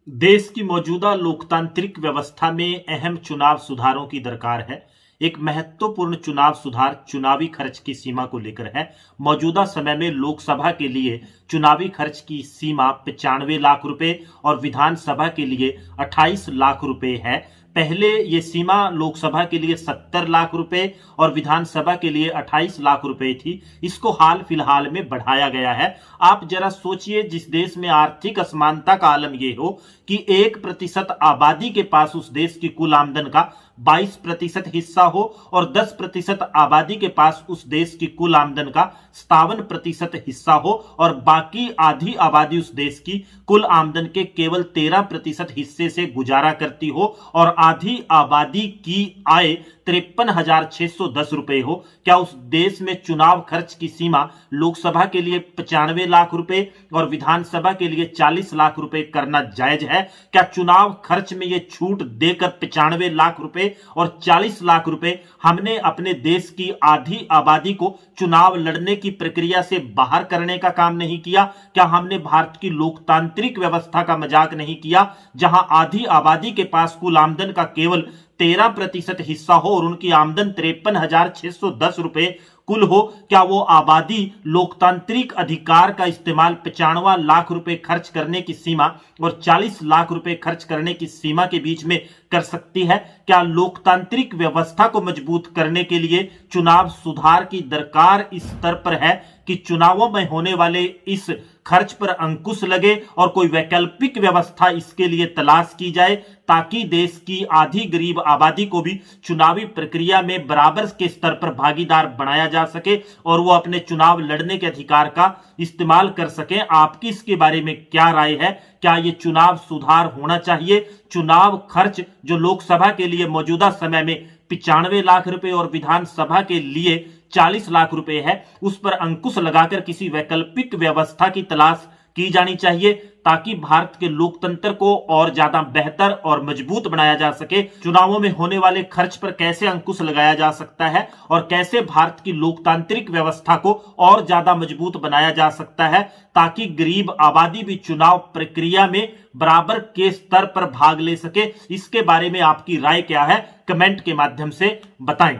देश की मौजूदा लोकतांत्रिक व्यवस्था में अहम चुनाव सुधारों की दरकार है। एक महत्वपूर्ण चुनाव सुधार चुनावी खर्च की सीमा को लेकर है। मौजूदा समय में लोकसभा के लिए चुनावी खर्च की सीमा 95 लाख रुपए और विधानसभा के लिए 28 लाख रुपए है। पहले ये सीमा लोकसभा के लिए 70 लाख रुपए और विधानसभा के लिए 28 लाख रुपए थी। इसको हाल फिलहाल में बढ़ाया गया है। आप जरा सोचिए, जिस देश में आर्थिक असमानता का आलम यह हो कि 1% आबादी के पास उस देश की कुल आमदन का 22% हिस्सा हो और 10% आबादी के पास उस देश की कुल आमदन का 57% हिस्सा हो और बाकी आधी आबादी उस देश की कुल आमदन के केवल 13% हिस्से से गुजारा करती हो और आधी आबादी की आय 53,610 रुपए हो। क्या उस देश में चुनाव खर्च की सीमा लोकसभा के लिए 95 लाख रुपए और विधानसभा के लिए 40 लाख रुपए करना जायज है? क्या चुनाव खर्च में यह छूट देकर 95 लाख रुपए और 40 लाख रुपए हमने अपने देश की आधी आबादी को चुनाव लड़ने की प्रक्रिया से बाहर करने का काम नहीं किया? क्या हमने भारत की लोकतांत्रिक व्यवस्था का मजाक नहीं किया, जहां आधी आबादी के पास कुल आमदन का केवल 13% हिस्सा हो और उनकी आमदन 53,610 रुपए कुल हो? क्या वो आबादी लोकतांत्रिक अधिकार का इस्तेमाल 95 लाख रुपए खर्च करने की सीमा और 40 लाख रुपए खर्च करने की सीमा के बीच में कर सकती है? क्या लोकतांत्रिक व्यवस्था को मजबूत करने के लिए चुनाव सुधार की दरकार इस स्तर पर है कि चुनावों में होने वाले इस खर्च पर अंकुश लगे और कोई वैकल्पिक व्यवस्था इसके लिए तलाश की जाए, ताकि देश की आधी गरीब आबादी को भी चुनावी प्रक्रिया में बराबर के स्तर पर भागीदार बनाया जा सके और वो अपने चुनाव लड़ने के अधिकार का इस्तेमाल कर सके? आपकी इसके बारे में क्या राय है? क्या ये चुनाव सुधार होना चाहिए? चुनाव खर्च जो लोकसभा के लिए मौजूदा समय में 95 लाख रुपए और विधानसभा के लिए 40 लाख रुपए है, उस पर अंकुश लगाकर किसी वैकल्पिक व्यवस्था की तलाश की जानी चाहिए, ताकि भारत के लोकतंत्र को और ज्यादा बेहतर और मजबूत बनाया जा सके। चुनावों में होने वाले खर्च पर कैसे अंकुश लगाया जा सकता है और कैसे भारत की लोकतांत्रिक व्यवस्था को और ज्यादा मजबूत बनाया जा सकता है, ताकि गरीब आबादी भी चुनाव प्रक्रिया में बराबर के स्तर पर भाग ले सके। इसके बारे में आपकी राय क्या है? कमेंट के माध्यम से बताएं।